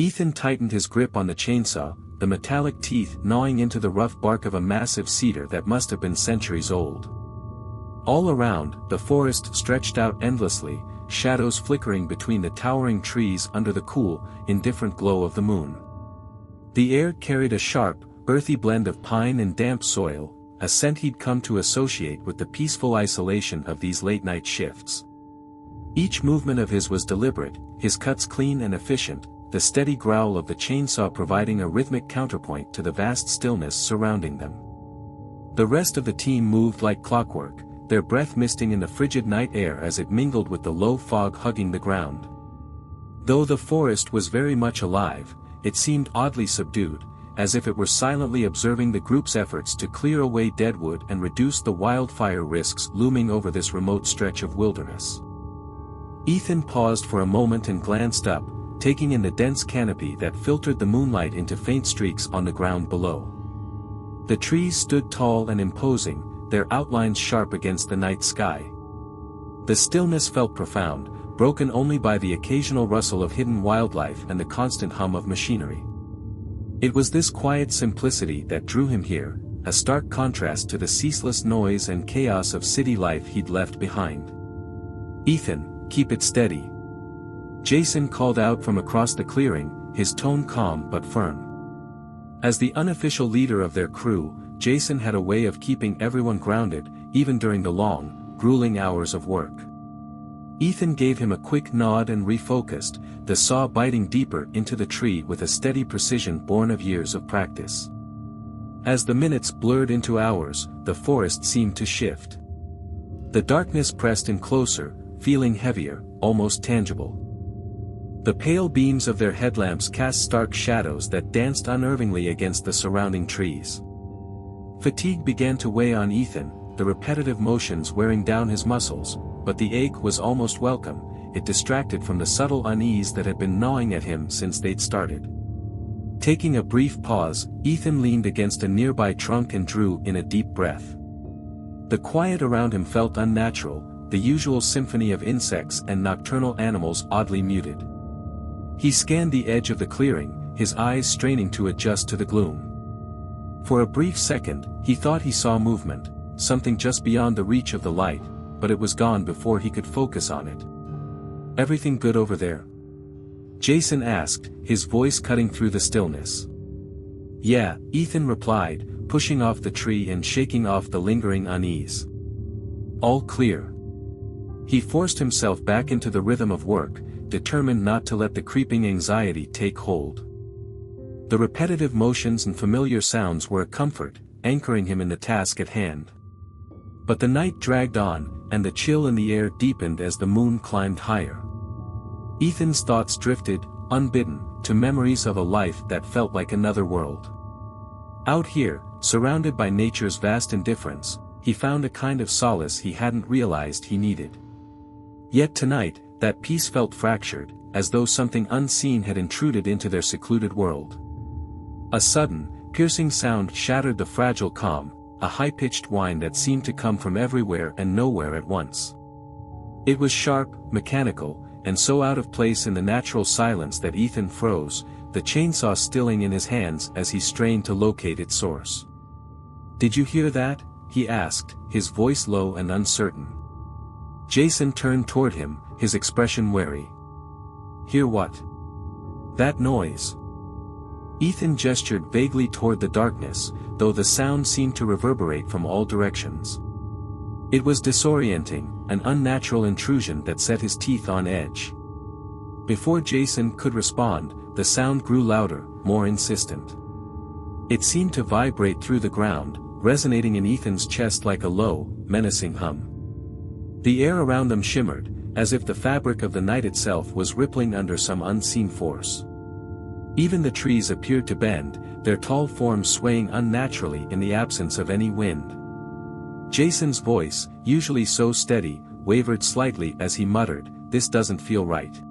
Ethan tightened his grip on the chainsaw, the metallic teeth gnawing into the rough bark of a massive cedar that must have been centuries old. All around, the forest stretched out endlessly, shadows flickering between the towering trees under the cool, indifferent glow of the moon. The air carried a sharp, earthy blend of pine and damp soil, a scent he'd come to associate with the peaceful isolation of these late-night shifts. Each movement of his was deliberate, his cuts clean and efficient, the steady growl of the chainsaw providing a rhythmic counterpoint to the vast stillness surrounding them. The rest of the team moved like clockwork, their breath misting in the frigid night air as it mingled with the low fog hugging the ground. Though the forest was very much alive, it seemed oddly subdued, as if it were silently observing the group's efforts to clear away deadwood and reduce the wildfire risks looming over this remote stretch of wilderness. Ethan paused for a moment and glanced up, taking in the dense canopy that filtered the moonlight into faint streaks on the ground below. The trees stood tall and imposing, their outlines sharp against the night sky. The stillness felt profound, broken only by the occasional rustle of hidden wildlife and the constant hum of machinery. It was this quiet simplicity that drew him here, a stark contrast to the ceaseless noise and chaos of city life he'd left behind. "Ethan, keep it steady," Jason called out from across the clearing, his tone calm but firm. As the unofficial leader of their crew, Jason had a way of keeping everyone grounded, even during the long, grueling hours of work. Ethan gave him a quick nod and refocused, the saw biting deeper into the tree with a steady precision born of years of practice. As the minutes blurred into hours, the forest seemed to shift. The darkness pressed in closer, feeling heavier, almost tangible. The pale beams of their headlamps cast stark shadows that danced unnervingly against the surrounding trees. Fatigue began to weigh on Ethan, the repetitive motions wearing down his muscles, but the ache was almost welcome, it distracted from the subtle unease that had been gnawing at him since they'd started. Taking a brief pause, Ethan leaned against a nearby trunk and drew in a deep breath. The quiet around him felt unnatural, the usual symphony of insects and nocturnal animals oddly muted. He scanned the edge of the clearing, his eyes straining to adjust to the gloom. For a brief second, he thought he saw movement, something just beyond the reach of the light, but it was gone before he could focus on it. "Everything good over there?" Jason asked, his voice cutting through the stillness. "Yeah," Ethan replied, pushing off the tree and shaking off the lingering unease. "All clear." He forced himself back into the rhythm of work, determined not to let the creeping anxiety take hold. The repetitive motions and familiar sounds were a comfort, anchoring him in the task at hand. But the night dragged on, and the chill in the air deepened as the moon climbed higher. Ethan's thoughts drifted, unbidden, to memories of a life that felt like another world. Out here, surrounded by nature's vast indifference, he found a kind of solace he hadn't realized he needed. Yet tonight, that peace felt fractured, as though something unseen had intruded into their secluded world. A sudden, piercing sound shattered the fragile calm, a high-pitched whine that seemed to come from everywhere and nowhere at once. It was sharp, mechanical, and so out of place in the natural silence that Ethan froze, the chainsaw stilling in his hands as he strained to locate its source. "Did you hear that?" he asked, his voice low and uncertain. Jason turned toward him, his expression wary. "Hear what?" "That noise." Ethan gestured vaguely toward the darkness, though the sound seemed to reverberate from all directions. It was disorienting, an unnatural intrusion that set his teeth on edge. Before Jason could respond, the sound grew louder, more insistent. It seemed to vibrate through the ground, resonating in Ethan's chest like a low, menacing hum. The air around them shimmered, as if the fabric of the night itself was rippling under some unseen force. Even the trees appeared to bend, their tall forms swaying unnaturally in the absence of any wind. Jason's voice, usually so steady, wavered slightly as he muttered, "This doesn't feel right."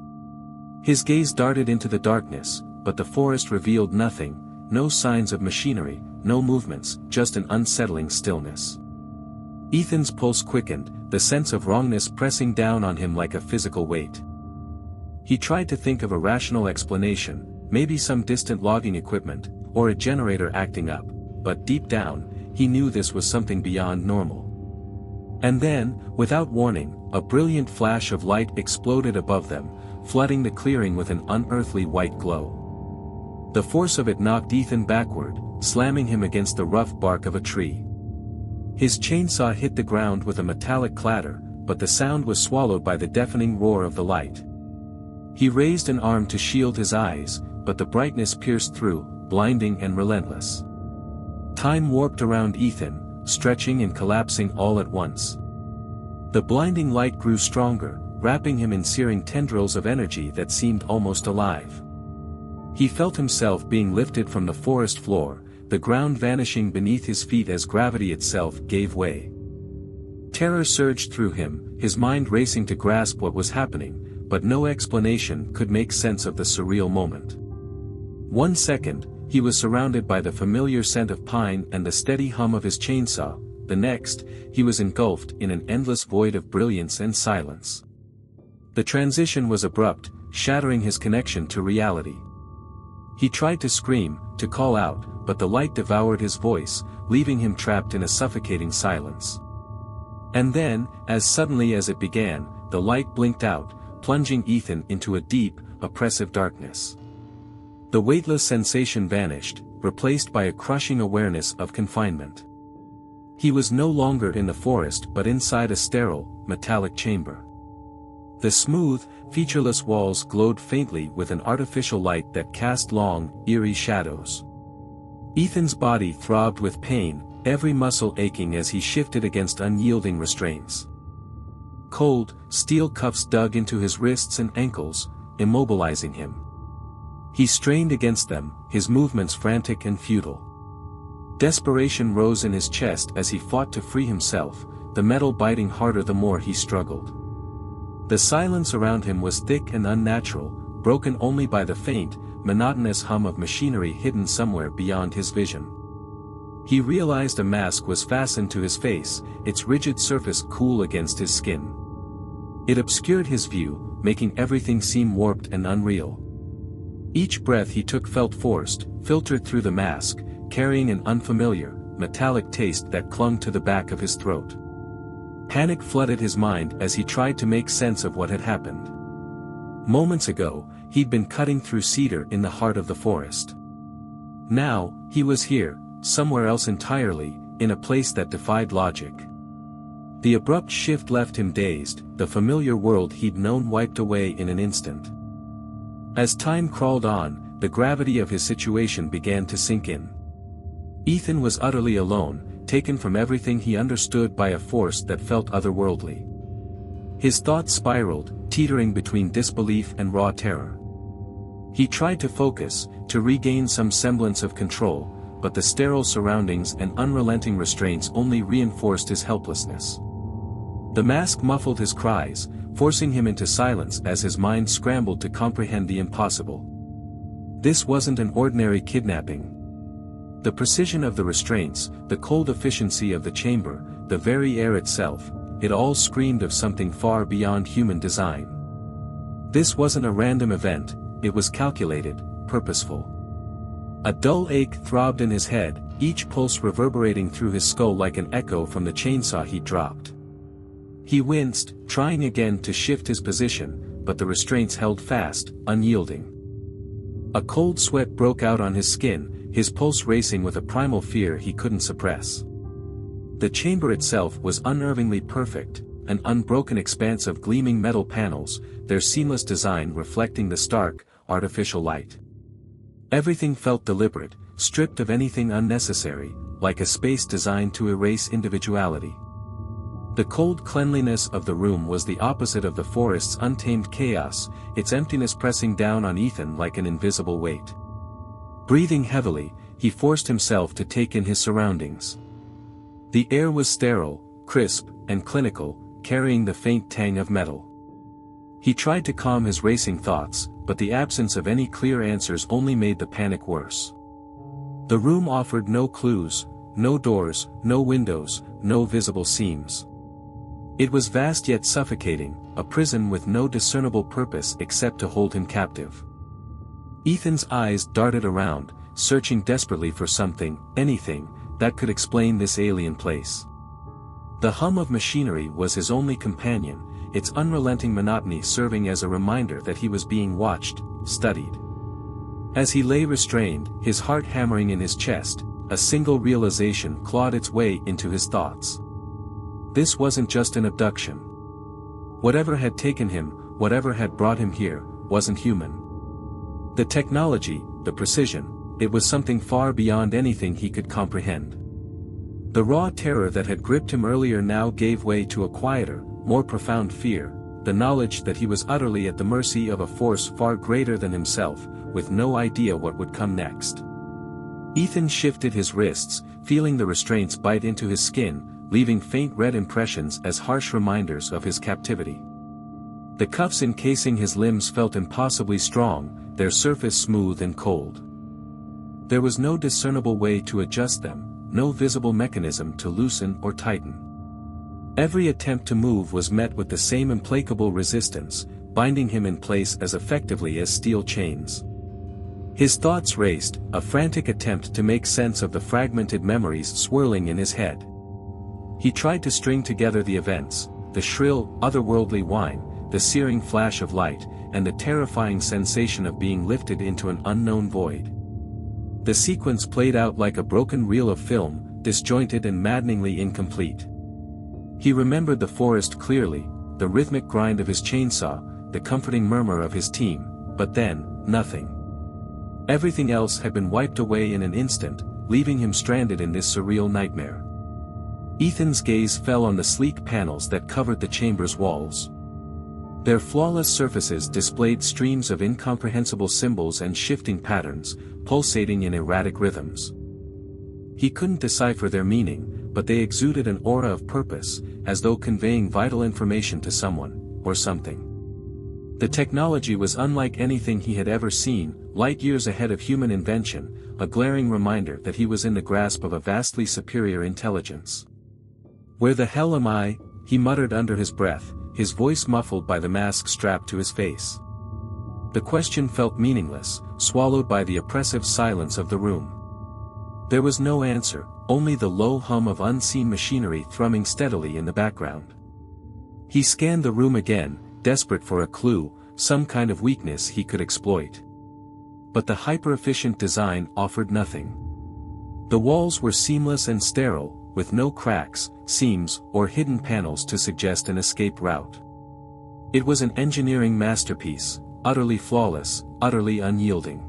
His gaze darted into the darkness, but the forest revealed nothing, no signs of machinery, no movements, just an unsettling stillness. Ethan's pulse quickened, the sense of wrongness pressing down on him like a physical weight. He tried to think of a rational explanation, maybe some distant logging equipment, or a generator acting up, but deep down, he knew this was something beyond normal. And then, without warning, a brilliant flash of light exploded above them, flooding the clearing with an unearthly white glow. The force of it knocked Ethan backward, slamming him against the rough bark of a tree. His chainsaw hit the ground with a metallic clatter, but the sound was swallowed by the deafening roar of the light. He raised an arm to shield his eyes, but the brightness pierced through, blinding and relentless. Time warped around Ethan, stretching and collapsing all at once. The blinding light grew stronger, wrapping him in searing tendrils of energy that seemed almost alive. He felt himself being lifted from the forest floor, the ground vanishing beneath his feet as gravity itself gave way. Terror surged through him, his mind racing to grasp what was happening, but no explanation could make sense of the surreal moment. 1 second, he was surrounded by the familiar scent of pine and the steady hum of his chainsaw. The next, he was engulfed in an endless void of brilliance and silence. The transition was abrupt, shattering his connection to reality. He tried to scream, to call out, but the light devoured his voice, leaving him trapped in a suffocating silence. And then, as suddenly as it began, the light blinked out, plunging Ethan into a deep, oppressive darkness. The weightless sensation vanished, replaced by a crushing awareness of confinement. He was no longer in the forest but inside a sterile, metallic chamber. The smooth, featureless walls glowed faintly with an artificial light that cast long, eerie shadows. Ethan's body throbbed with pain, every muscle aching as he shifted against unyielding restraints. Cold, steel cuffs dug into his wrists and ankles, immobilizing him. He strained against them, his movements frantic and futile. Desperation rose in his chest as he fought to free himself, the metal biting harder the more he struggled. The silence around him was thick and unnatural, broken only by the faint, monotonous hum of machinery hidden somewhere beyond his vision. He realized a mask was fastened to his face, its rigid surface cool against his skin. It obscured his view, making everything seem warped and unreal. Each breath he took felt forced, filtered through the mask, carrying an unfamiliar, metallic taste that clung to the back of his throat. Panic flooded his mind as he tried to make sense of what had happened. Moments ago, he'd been cutting through cedar in the heart of the forest. Now, he was here, somewhere else entirely, in a place that defied logic. The abrupt shift left him dazed, the familiar world he'd known wiped away in an instant. As time crawled on, the gravity of his situation began to sink in. Ethan was utterly alone, taken from everything he understood by a force that felt otherworldly. His thoughts spiraled, teetering between disbelief and raw terror. He tried to focus, to regain some semblance of control, but the sterile surroundings and unrelenting restraints only reinforced his helplessness. The mask muffled his cries, forcing him into silence as his mind scrambled to comprehend the impossible. This wasn't an ordinary kidnapping. The precision of the restraints, the cold efficiency of the chamber, the very air itself, it all screamed of something far beyond human design. This wasn't a random event, it was calculated, purposeful. A dull ache throbbed in his head, each pulse reverberating through his skull like an echo from the chainsaw he'd dropped. He winced, trying again to shift his position, but the restraints held fast, unyielding. A cold sweat broke out on his skin, his pulse racing with a primal fear he couldn't suppress. The chamber itself was unnervingly perfect, an unbroken expanse of gleaming metal panels, their seamless design reflecting the stark, artificial light. Everything felt deliberate, stripped of anything unnecessary, like a space designed to erase individuality. The cold cleanliness of the room was the opposite of the forest's untamed chaos, its emptiness pressing down on Ethan like an invisible weight. Breathing heavily, he forced himself to take in his surroundings. The air was sterile, crisp, and clinical, carrying the faint tang of metal. He tried to calm his racing thoughts, but the absence of any clear answers only made the panic worse. The room offered no clues, no doors, no windows, no visible seams. It was vast yet suffocating, a prison with no discernible purpose except to hold him captive. Ethan's eyes darted around, searching desperately for something, anything, that could explain this alien place. The hum of machinery was his only companion, its unrelenting monotony serving as a reminder that he was being watched, studied. As he lay restrained, his heart hammering in his chest, a single realization clawed its way into his thoughts. This wasn't just an abduction. Whatever had taken him, whatever had brought him here, wasn't human. The technology, the precision, it was something far beyond anything he could comprehend. The raw terror that had gripped him earlier now gave way to a quieter, more profound fear, the knowledge that he was utterly at the mercy of a force far greater than himself, with no idea what would come next. Ethan shifted his wrists, feeling the restraints bite into his skin, leaving faint red impressions as harsh reminders of his captivity. The cuffs encasing his limbs felt impossibly strong, their surface smooth and cold. There was no discernible way to adjust them, no visible mechanism to loosen or tighten. Every attempt to move was met with the same implacable resistance, binding him in place as effectively as steel chains. His thoughts raced, a frantic attempt to make sense of the fragmented memories swirling in his head. He tried to string together the events, the shrill, otherworldly whine, the searing flash of light, and the terrifying sensation of being lifted into an unknown void. The sequence played out like a broken reel of film, disjointed and maddeningly incomplete. He remembered the forest clearly, the rhythmic grind of his chainsaw, the comforting murmur of his team, but then, nothing. Everything else had been wiped away in an instant, leaving him stranded in this surreal nightmare. Ethan's gaze fell on the sleek panels that covered the chamber's walls. Their flawless surfaces displayed streams of incomprehensible symbols and shifting patterns, pulsating in erratic rhythms. He couldn't decipher their meaning, but they exuded an aura of purpose, as though conveying vital information to someone, or something. The technology was unlike anything he had ever seen, light years ahead of human invention, a glaring reminder that he was in the grasp of a vastly superior intelligence. "Where the hell am I?" he muttered under his breath, his voice muffled by the mask strapped to his face. The question felt meaningless, swallowed by the oppressive silence of the room. There was no answer, only the low hum of unseen machinery thrumming steadily in the background. He scanned the room again, desperate for a clue, some kind of weakness he could exploit. But the hyper-efficient design offered nothing. The walls were seamless and sterile, with no cracks, seams, or hidden panels to suggest an escape route. It was an engineering masterpiece, utterly flawless, utterly unyielding.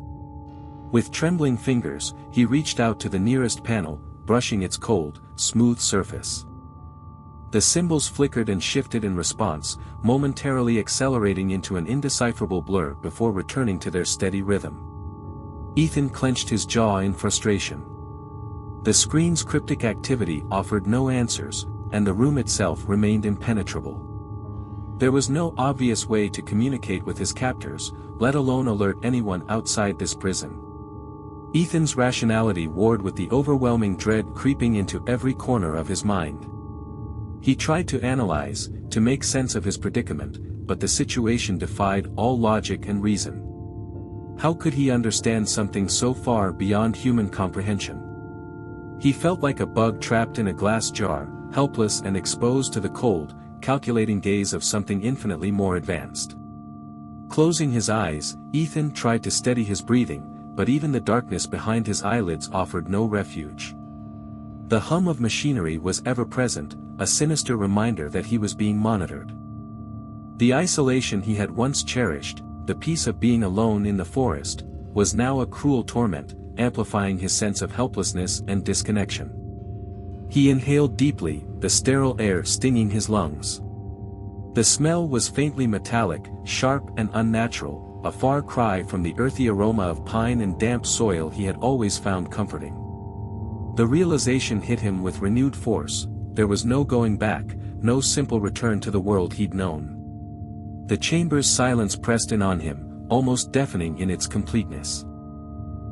With trembling fingers, he reached out to the nearest panel, brushing its cold, smooth surface. The symbols flickered and shifted in response, momentarily accelerating into an indecipherable blur before returning to their steady rhythm. Ethan clenched his jaw in frustration. The screen's cryptic activity offered no answers, and the room itself remained impenetrable. There was no obvious way to communicate with his captors, let alone alert anyone outside this prison. Ethan's rationality warred with the overwhelming dread creeping into every corner of his mind. He tried to analyze, to make sense of his predicament, but the situation defied all logic and reason. How could he understand something so far beyond human comprehension? He felt like a bug trapped in a glass jar, helpless and exposed to the cold, calculating gaze of something infinitely more advanced. Closing his eyes, Ethan tried to steady his breathing, but even the darkness behind his eyelids offered no refuge. The hum of machinery was ever present, a sinister reminder that he was being monitored. The isolation he had once cherished, the peace of being alone in the forest, was now a cruel torment, amplifying his sense of helplessness and disconnection. He inhaled deeply, the sterile air stinging his lungs. The smell was faintly metallic, sharp and unnatural, a far cry from the earthy aroma of pine and damp soil he had always found comforting. The realization hit him with renewed force: there was no going back, no simple return to the world he'd known. The chamber's silence pressed in on him, almost deafening in its completeness.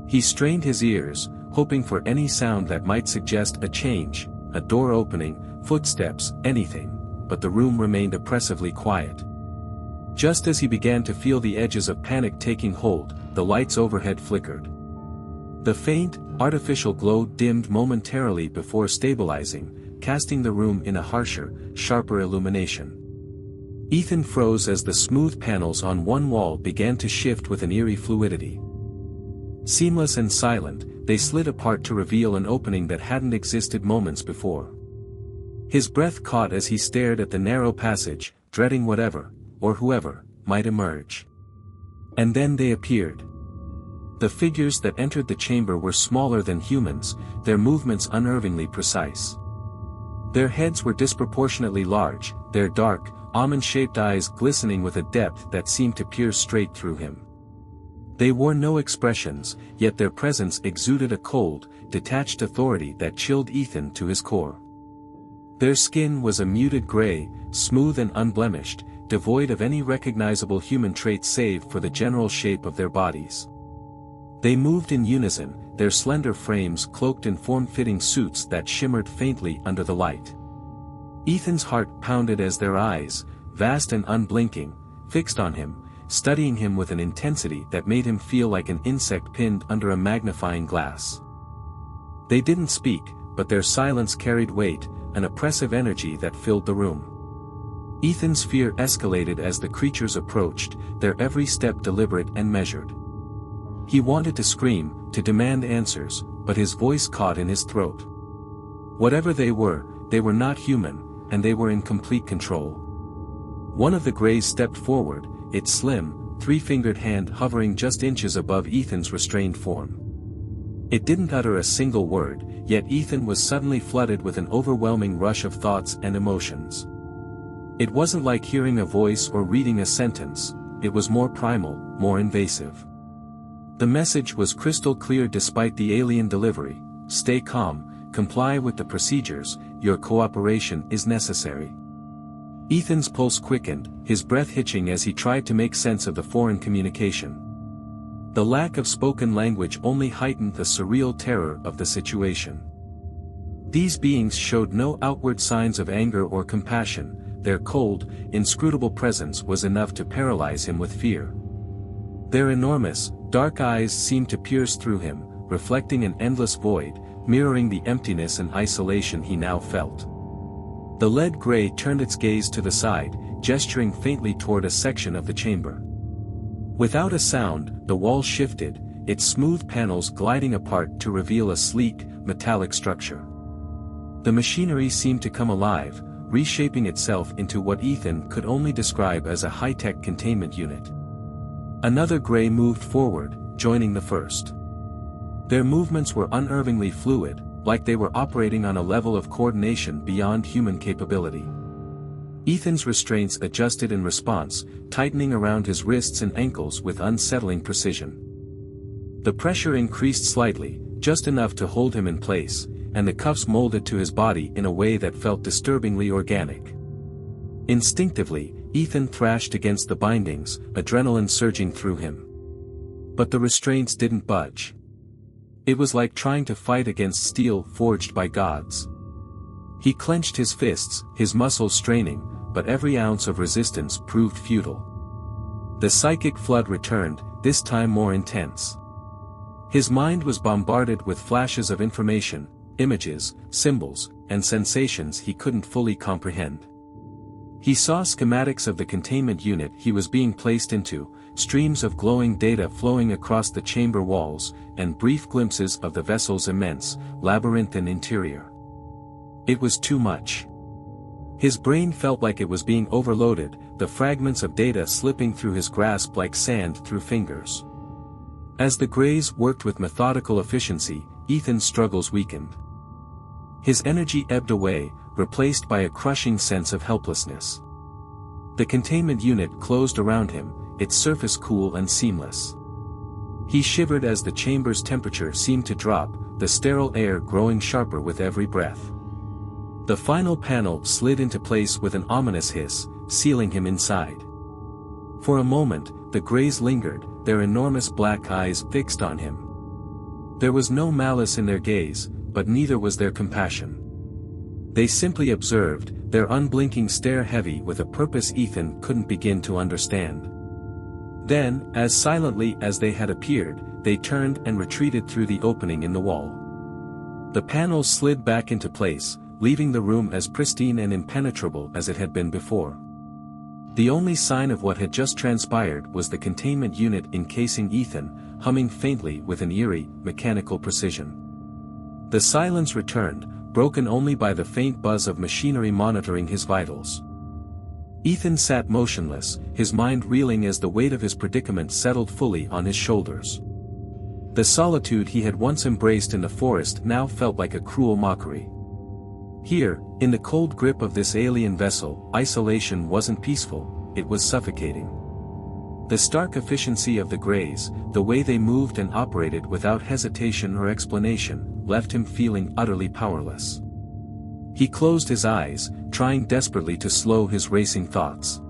He strained his ears, hoping for any sound that might suggest a change, a door opening, footsteps, anything, but the room remained oppressively quiet. Just as he began to feel the edges of panic taking hold, the lights overhead flickered. The faint, artificial glow dimmed momentarily before stabilizing, casting the room in a harsher, sharper illumination. Ethan froze as the smooth panels on one wall began to shift with an eerie fluidity. Seamless and silent, they slid apart to reveal an opening that hadn't existed moments before. His breath caught as he stared at the narrow passage, dreading whatever, or whoever, might emerge. And then they appeared. The figures that entered the chamber were smaller than humans, their movements unnervingly precise. Their heads were disproportionately large, their dark, almond-shaped eyes glistening with a depth that seemed to pierce straight through him. They wore no expressions, yet their presence exuded a cold, detached authority that chilled Ethan to his core. Their skin was a muted gray, smooth and unblemished, devoid of any recognizable human traits save for the general shape of their bodies. They moved in unison, their slender frames cloaked in form-fitting suits that shimmered faintly under the light. Ethan's heart pounded as their eyes, vast and unblinking, fixed on him, studying him with an intensity that made him feel like an insect pinned under a magnifying glass. They didn't speak, but their silence carried weight, an oppressive energy that filled the room. Ethan's fear escalated as the creatures approached, their every step deliberate and measured. He wanted to scream, to demand answers, but his voice caught in his throat. Whatever they were not human, and they were in complete control. One of the Greys stepped forward, its slim, three-fingered hand hovering just inches above Ethan's restrained form. It didn't utter a single word, yet Ethan was suddenly flooded with an overwhelming rush of thoughts and emotions. It wasn't like hearing a voice or reading a sentence, it was more primal, more invasive. The message was crystal clear despite the alien delivery: stay calm, comply with the procedures, your cooperation is necessary. Ethan's pulse quickened, his breath hitching as he tried to make sense of the foreign communication. The lack of spoken language only heightened the surreal terror of the situation. These beings showed no outward signs of anger or compassion, their cold, inscrutable presence was enough to paralyze him with fear. Their enormous, dark eyes seemed to pierce through him, reflecting an endless void, mirroring the emptiness and isolation he now felt. The lead gray turned its gaze to the side, gesturing faintly toward a section of the chamber. Without a sound, the wall shifted, its smooth panels gliding apart to reveal a sleek, metallic structure. The machinery seemed to come alive, reshaping itself into what Ethan could only describe as a high-tech containment unit. Another Gray moved forward, joining the first. Their movements were unnervingly fluid, like they were operating on a level of coordination beyond human capability. Ethan's restraints adjusted in response, tightening around his wrists and ankles with unsettling precision. The pressure increased slightly, just enough to hold him in place, and the cuffs molded to his body in a way that felt disturbingly organic. Instinctively, Ethan thrashed against the bindings, adrenaline surging through him. But the restraints didn't budge. It was like trying to fight against steel forged by gods. He clenched his fists, his muscles straining, but every ounce of resistance proved futile. The psychic flood returned, this time more intense. His mind was bombarded with flashes of information, images, symbols, and sensations he couldn't fully comprehend. He saw schematics of the containment unit he was being placed into, streams of glowing data flowing across the chamber walls, and brief glimpses of the vessel's immense, labyrinthine interior. It was too much. His brain felt like it was being overloaded, the fragments of data slipping through his grasp like sand through fingers. As the Greys worked with methodical efficiency, Ethan's struggles weakened. His energy ebbed away, replaced by a crushing sense of helplessness. The containment unit closed around him, its surface cool and seamless. He shivered as the chamber's temperature seemed to drop, the sterile air growing sharper with every breath. The final panel slid into place with an ominous hiss, sealing him inside. For a moment, the Greys lingered, their enormous black eyes fixed on him. There was no malice in their gaze, but neither was there compassion. They simply observed, their unblinking stare heavy with a purpose Ethan couldn't begin to understand. Then, as silently as they had appeared, they turned and retreated through the opening in the wall. The panels slid back into place, leaving the room as pristine and impenetrable as it had been before. The only sign of what had just transpired was the containment unit encasing Ethan, humming faintly with an eerie, mechanical precision. The silence returned, broken only by the faint buzz of machinery monitoring his vitals. Ethan sat motionless, his mind reeling as the weight of his predicament settled fully on his shoulders. The solitude he had once embraced in the forest now felt like a cruel mockery. Here, in the cold grip of this alien vessel, isolation wasn't peaceful, it was suffocating. The stark efficiency of the Greys, the way they moved and operated without hesitation or explanation, left him feeling utterly powerless. He closed his eyes, trying desperately to slow his racing thoughts.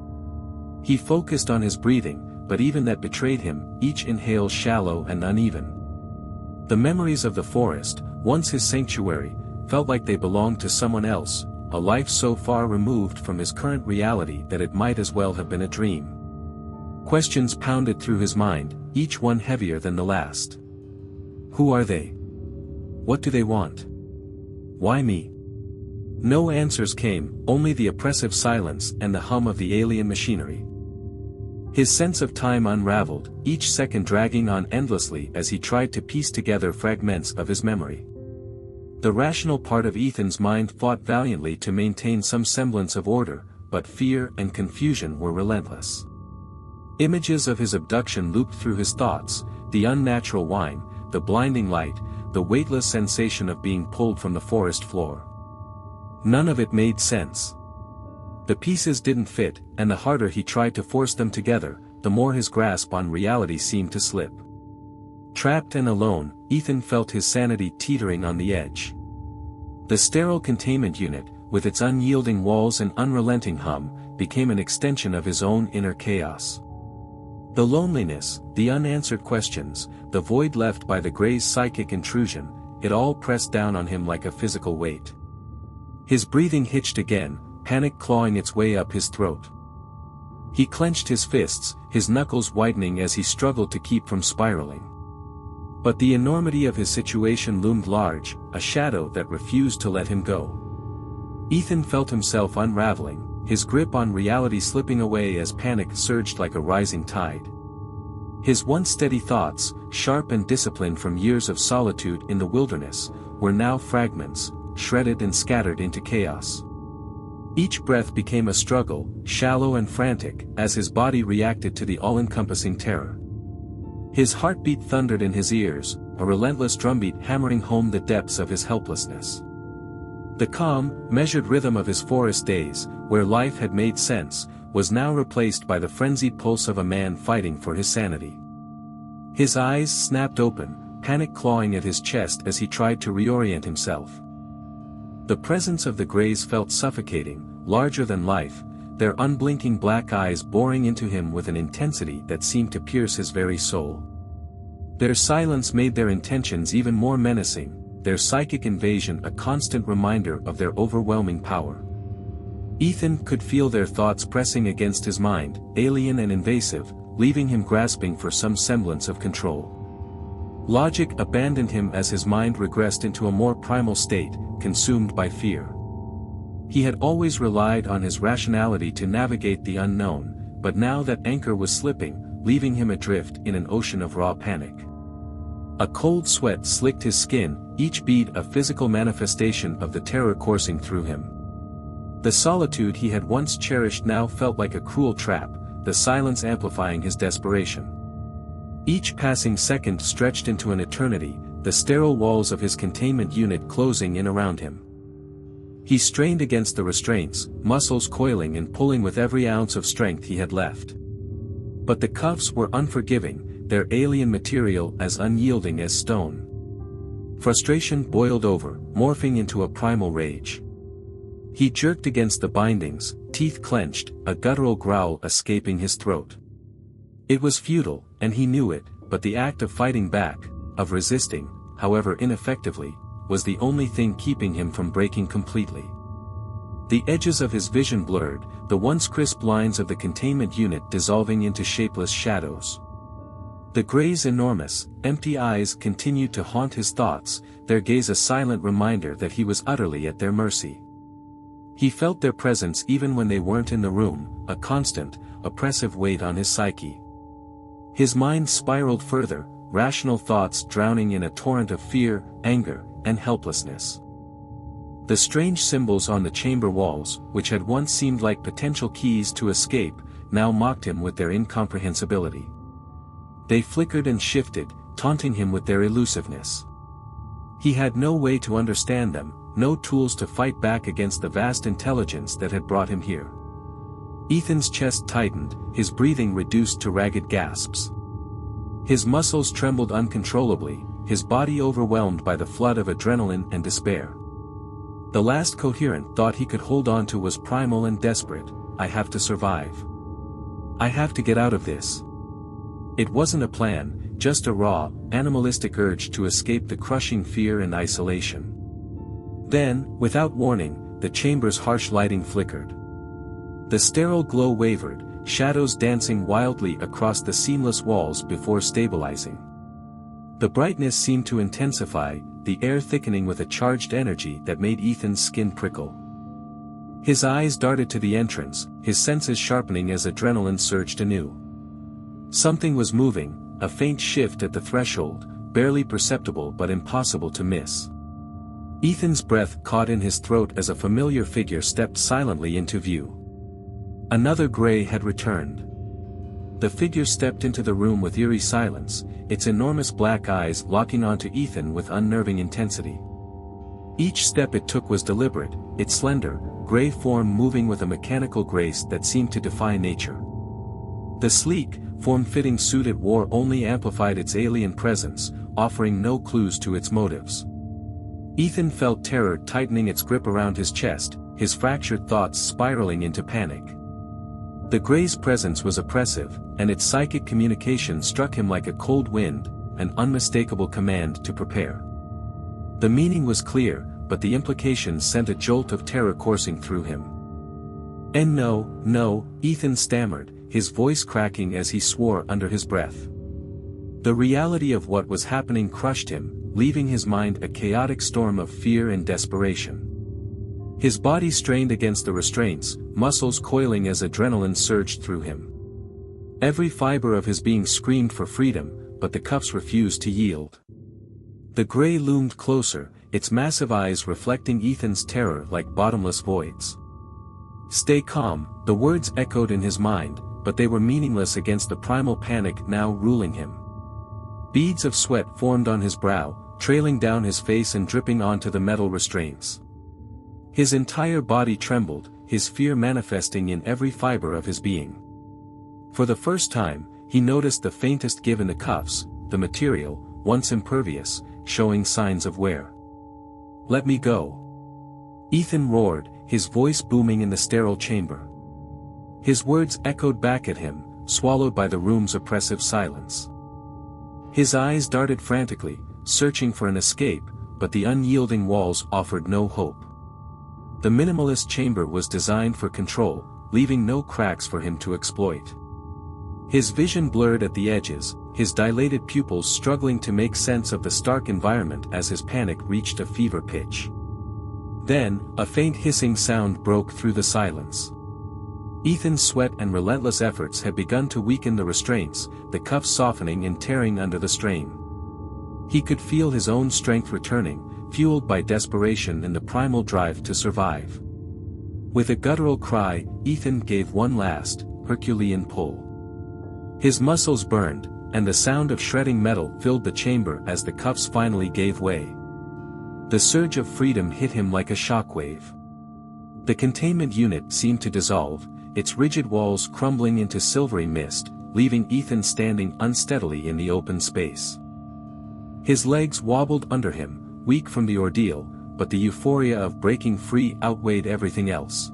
He focused on his breathing, but even that betrayed him, each inhale shallow and uneven. The memories of the forest, once his sanctuary, felt like they belonged to someone else, a life so far removed from his current reality that it might as well have been a dream. Questions pounded through his mind, each one heavier than the last. Who are they? What do they want? Why me? No answers came, only the oppressive silence and the hum of the alien machinery. His sense of time unraveled, each second dragging on endlessly as he tried to piece together fragments of his memory. The rational part of Ethan's mind fought valiantly to maintain some semblance of order, but fear and confusion were relentless. Images of his abduction looped through his thoughts, the unnatural whine, the blinding light, the weightless sensation of being pulled from the forest floor. None of it made sense. The pieces didn't fit, and the harder he tried to force them together, the more his grasp on reality seemed to slip. Trapped and alone, Ethan felt his sanity teetering on the edge. The sterile containment unit, with its unyielding walls and unrelenting hum, became an extension of his own inner chaos. The loneliness, the unanswered questions, the void left by the Grey's psychic intrusion, it all pressed down on him like a physical weight. His breathing hitched again, panic clawing its way up his throat. He clenched his fists, his knuckles whitening as he struggled to keep from spiraling. But the enormity of his situation loomed large, a shadow that refused to let him go. Ethan felt himself unraveling, his grip on reality slipping away as panic surged like a rising tide. His once steady thoughts, sharp and disciplined from years of solitude in the wilderness, were now fragments, shredded and scattered into chaos. Each breath became a struggle, shallow and frantic, as his body reacted to the all-encompassing terror. His heartbeat thundered in his ears, a relentless drumbeat hammering home the depths of his helplessness. The calm, measured rhythm of his forest days, where life had made sense, was now replaced by the frenzied pulse of a man fighting for his sanity. His eyes snapped open, panic clawing at his chest as he tried to reorient himself. The presence of the Greys felt suffocating, larger than life, their unblinking black eyes boring into him with an intensity that seemed to pierce his very soul. Their silence made their intentions even more menacing, their psychic invasion a constant reminder of their overwhelming power. Ethan could feel their thoughts pressing against his mind, alien and invasive, leaving him grasping for some semblance of control. Logic abandoned him as his mind regressed into a more primal state, consumed by fear. He had always relied on his rationality to navigate the unknown, but now that anchor was slipping, leaving him adrift in an ocean of raw panic. A cold sweat slicked his skin, each bead a physical manifestation of the terror coursing through him. The solitude he had once cherished now felt like a cruel trap, the silence amplifying his desperation. Each passing second stretched into an eternity, the sterile walls of his containment unit closing in around him. He strained against the restraints, muscles coiling and pulling with every ounce of strength he had left. But the cuffs were unforgiving, their alien material as unyielding as stone. Frustration boiled over, morphing into a primal rage. He jerked against the bindings, teeth clenched, a guttural growl escaping his throat. It was futile, and he knew it, but the act of fighting back, of resisting, however ineffectively, was the only thing keeping him from breaking completely. The edges of his vision blurred, the once crisp lines of the containment unit dissolving into shapeless shadows. The Grey's enormous, empty eyes continued to haunt his thoughts, their gaze a silent reminder that he was utterly at their mercy. He felt their presence even when they weren't in the room, a constant, oppressive weight on his psyche. His mind spiraled further, rational thoughts drowning in a torrent of fear, anger, and helplessness. The strange symbols on the chamber walls, which had once seemed like potential keys to escape, now mocked him with their incomprehensibility. They flickered and shifted, taunting him with their elusiveness. He had no way to understand them, no tools to fight back against the vast intelligence that had brought him here. Ethan's chest tightened, his breathing reduced to ragged gasps. His muscles trembled uncontrollably, his body overwhelmed by the flood of adrenaline and despair. The last coherent thought he could hold on to was primal and desperate: I have to survive. I have to get out of this. It wasn't a plan, just a raw, animalistic urge to escape the crushing fear and isolation. Then, without warning, the chamber's harsh lighting flickered. The sterile glow wavered, shadows dancing wildly across the seamless walls before stabilizing. The brightness seemed to intensify, the air thickening with a charged energy that made Ethan's skin prickle. His eyes darted to the entrance, his senses sharpening as adrenaline surged anew. Something was moving, a faint shift at the threshold, barely perceptible but impossible to miss. Ethan's breath caught in his throat as a familiar figure stepped silently into view. Another Grey had returned. The figure stepped into the room with eerie silence, its enormous black eyes locking onto Ethan with unnerving intensity. Each step it took was deliberate, its slender, gray form moving with a mechanical grace that seemed to defy nature. The sleek, form-fitting suit it wore only amplified its alien presence, offering no clues to its motives. Ethan felt terror tightening its grip around his chest, his fractured thoughts spiraling into panic. The Grey's presence was oppressive, and its psychic communication struck him like a cold wind, an unmistakable command to prepare. The meaning was clear, but the implications sent a jolt of terror coursing through him. "And no," Ethan stammered, his voice cracking as he swore under his breath. The reality of what was happening crushed him, leaving his mind a chaotic storm of fear and desperation. His body strained against the restraints, muscles coiling as adrenaline surged through him. Every fiber of his being screamed for freedom, but the cuffs refused to yield. The Grey loomed closer, its massive eyes reflecting Ethan's terror like bottomless voids. "Stay calm," the words echoed in his mind, but they were meaningless against the primal panic now ruling him. Beads of sweat formed on his brow, trailing down his face and dripping onto the metal restraints. His entire body trembled, his fear manifesting in every fiber of his being. For the first time, he noticed the faintest give in the cuffs, the material, once impervious, showing signs of wear. "Let me go!" Ethan roared, his voice booming in the sterile chamber. His words echoed back at him, swallowed by the room's oppressive silence. His eyes darted frantically, searching for an escape, but the unyielding walls offered no hope. The minimalist chamber was designed for control, leaving no cracks for him to exploit. His vision blurred at the edges, his dilated pupils struggling to make sense of the stark environment as his panic reached a fever pitch. Then, a faint hissing sound broke through the silence. Ethan's sweat and relentless efforts had begun to weaken the restraints, the cuffs softening and tearing under the strain. He could feel his own strength returning, fueled by desperation and the primal drive to survive. With a guttural cry, Ethan gave one last, Herculean pull. His muscles burned, and the sound of shredding metal filled the chamber as the cuffs finally gave way. The surge of freedom hit him like a shockwave. The containment unit seemed to dissolve, its rigid walls crumbling into silvery mist, leaving Ethan standing unsteadily in the open space. His legs wobbled under him, weak from the ordeal, but the euphoria of breaking free outweighed everything else.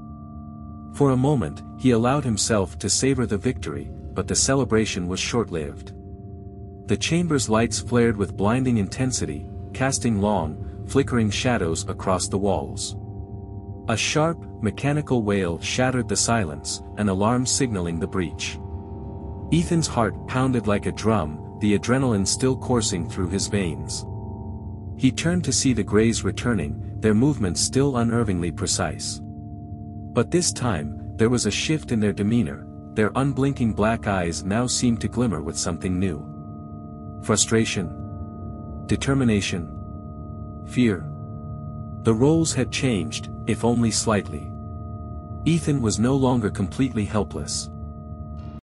For a moment, he allowed himself to savor the victory, but the celebration was short-lived. The chamber's lights flared with blinding intensity, casting long, flickering shadows across the walls. A sharp, mechanical wail shattered the silence, an alarm signaling the breach. Ethan's heart pounded like a drum, the adrenaline still coursing through his veins. He turned to see the Greys returning, their movements still unnervingly precise. But this time, there was a shift in their demeanor, their unblinking black eyes now seemed to glimmer with something new. Frustration. Determination. Fear. The roles had changed, if only slightly. Ethan was no longer completely helpless.